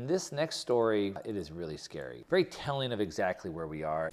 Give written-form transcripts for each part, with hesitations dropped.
this next story, it is really scary. Very telling of exactly where we are.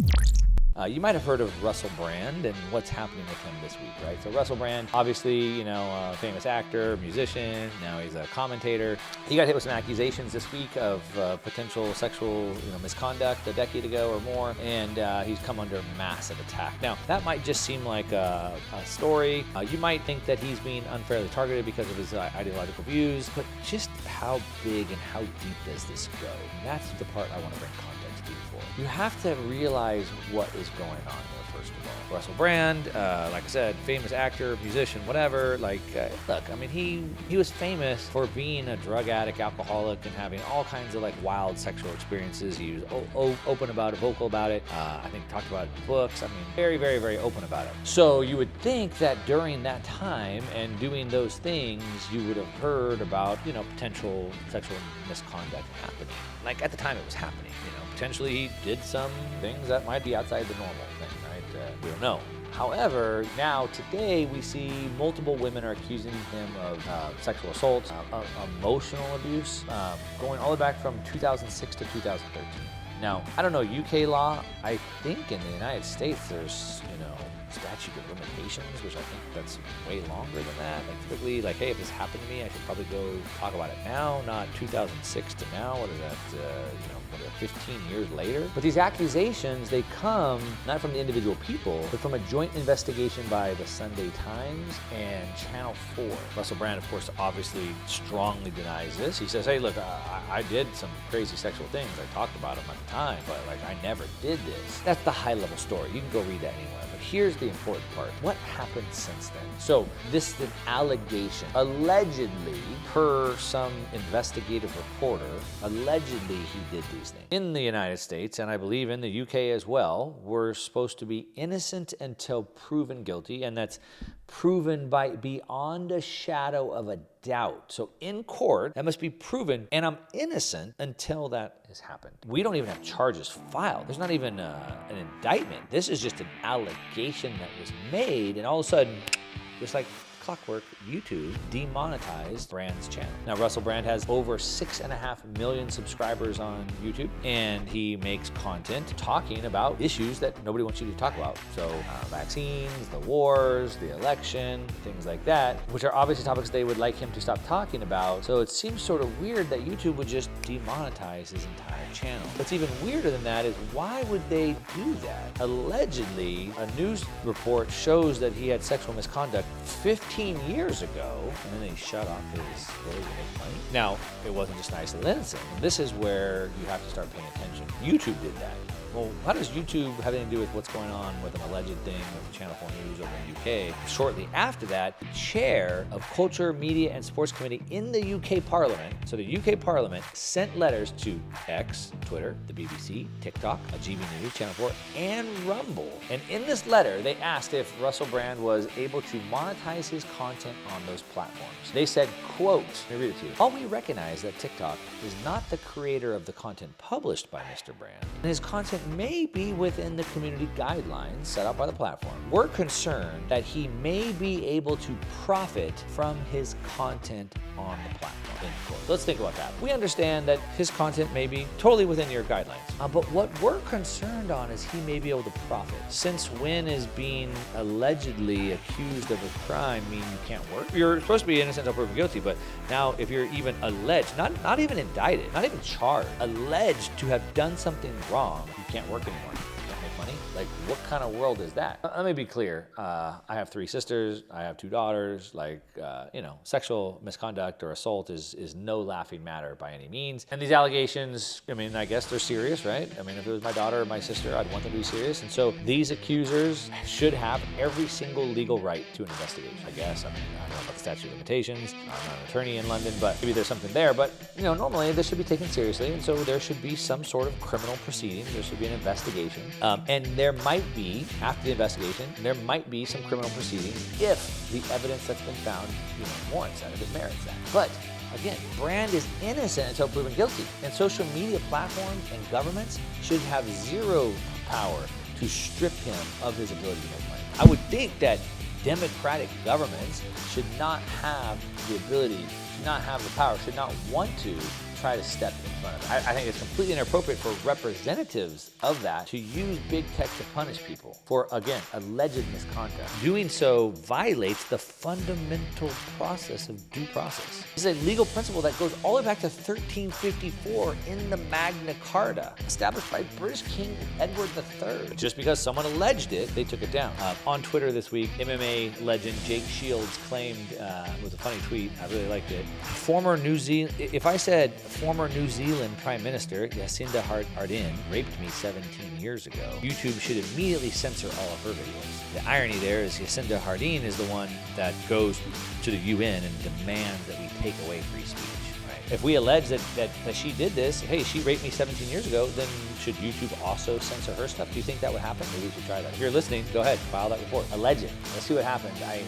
You might have heard of Russell Brand and what's happening with him this week, right? So Russell Brand, obviously, a famous actor, musician, now he's a commentator. He got hit with some accusations this week of potential sexual misconduct a decade ago or more, and he's come under massive attack. Now, that might just seem like a story. You might think that he's being unfairly targeted because of his ideological views, but just how big and how deep does this go? And that's the part I want to bring context to you for. You have to realize what is going on here, first of all. Russell Brand, like I said, famous actor, musician, whatever. Look, I mean, he was famous for being a drug addict, alcoholic, and having all kinds of wild sexual experiences. He was open about it, vocal about it. I think talked about it in books. I mean, very, very, very open about it. So you would think that during that time and doing those things, you would have heard about, potential sexual misconduct happening. Like at the time it was happening, potentially he did some things that might be outside the normal thing, right? We don't know. However, now today we see multiple women are accusing him of sexual assault, emotional abuse, going all the way back from 2006 to 2013. Now, I don't know UK law. I think in the United States there's, statute of limitations, which I think that's way longer than that. Typically, hey, if this happened to me, I should probably go talk about it now, not 2006 to now. What is that, 15 years later? But these accusations, they come not from the individual people, but from a joint investigation by the Sunday Times and Channel 4. Russell Brand, of course, obviously strongly denies this. He says, hey, look, I did some crazy sexual things. I talked about them at the time, but I never did this. That's the high-level story. You can go read that anywhere. But here's the important part. What happened since then? So this is an allegation. Allegedly, per some investigative reporter, allegedly he did these things. In the United States, and I believe in the UK as well, we're supposed to be innocent until proven guilty, and that's proven by beyond a shadow of a doubt. So in court, that must be proven, and I'm innocent until that has happened. We don't even have charges filed. There's not even an indictment. This is just an allegation that was made, and all of a sudden, just like clockwork, YouTube demonetized Brand's channel. Now, Russell Brand has over 6.5 million subscribers on YouTube, and he makes content talking about issues that nobody wants you to talk about. So vaccines, the wars, the election, things like that, which are obviously topics they would like him to stop talking about. So it seems sort of weird that YouTube would just demonetize his entire channel. What's even weirder than that is why would they do that? Allegedly, a news report shows that he had sexual misconduct 15 years ago, and then he shut off his ability to make money. Now, it wasn't just nice and innocent. This is where you have to start paying attention. YouTube did that. Well, how does YouTube have anything to do with what's going on with an alleged thing with Channel 4 News over in the UK? Shortly after that, the chair of Culture, Media and Sports Committee in the UK Parliament, so the UK Parliament sent letters to X, Twitter, the BBC, TikTok, GB News, Channel 4, and Rumble. And in this letter, they asked if Russell Brand was able to monetize his content on those platforms. They said, quote, let me read it to you. While we recognize that TikTok is not the creator of the content published by Mr. Brand, and his content may be within the community guidelines set out by the platform, we're concerned that he may be able to profit from his content on the platform. End quote. Let's think about that. We understand that his content may be totally within your guidelines, but what we're concerned on is he may be able to profit. Since when is being allegedly accused of a crime mean you can't work? You're supposed to be innocent until proven guilty, but now if you're even alleged, not even indicted, not even charged, alleged to have done something wrong, you can't work anymore. You can't make money. What kind of world is that? Let me be clear. I have 3 sisters. I have 2 daughters. Sexual misconduct or assault is no laughing matter by any means. And these allegations, I guess they're serious, right? If it was my daughter or my sister, I'd want them to be serious. And so these accusers should have every single legal right to an investigation, I guess. I don't know about the statute of limitations. I'm not an attorney in London, but maybe there's something there. But, normally this should be taken seriously. And so there should be some sort of criminal proceeding. There should be an investigation. And there might be, after the investigation, there might be some criminal proceedings if the evidence that's been found warrants that, if it merits that. But again, Brand is innocent until proven guilty, and social media platforms and governments should have zero power to strip him of his ability to make money. I would think that democratic governments should not have the ability, should not have the power, should not want to try to step in front of it. I think it's completely inappropriate for representatives of that to use big tech to punish people for, again, alleged misconduct. Doing so violates the fundamental process of due process. This is a legal principle that goes all the way back to 1354 in the Magna Carta, established by British King Edward III. Just because someone alleged it, they took it down. On Twitter this week, MMA legend Jake Shields claimed, with a funny tweet, I really liked it, if I said former New Zealand Prime Minister Jacinda Ardern raped me 17 years ago, YouTube should immediately censor all of her videos. The irony there is Jacinda Ardern is the one that goes to the UN and demands that we take away free speech. If we allege that she did this, hey, she raped me 17 years ago, then should YouTube also censor her stuff? Do you think that would happen? Maybe we should try that. If you're listening, go ahead, file that report. Allege it. Let's see what happens. I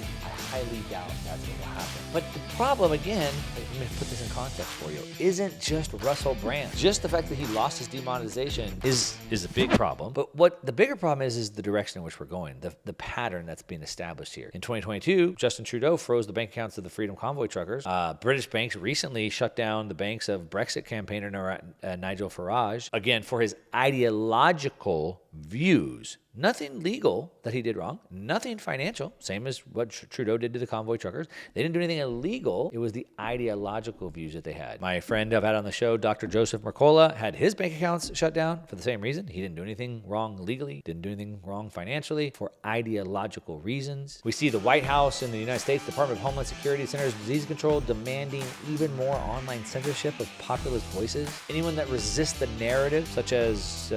highly doubt that's what will happen. But the problem, again, let me put this in context for you, isn't just Russell Brand. Just the fact that he lost his demonetization is a big problem. But what the bigger problem is the direction in which we're going, the pattern that's being established here. In 2022, Justin Trudeau froze the bank accounts of the Freedom Convoy truckers. British banks recently shut down the banks of Brexit campaigner Nigel Farage, again, for his ideological views. Nothing legal that he did wrong, nothing financial, same as what Trudeau did to the convoy truckers. They didn't do anything illegal. It was the ideological views that they had. My friend I've had on the show, Dr. Joseph Mercola, had his bank accounts shut down for the same reason. He didn't do anything wrong legally, didn't do anything wrong financially, for ideological reasons. We see the White House in the United States, Department of Homeland Security, Centers of Disease Control, demanding even more online censorship of populist voices. Anyone that resists the narrative, such as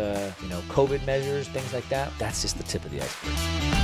COVID measures, things like that, that's just the tip of the iceberg.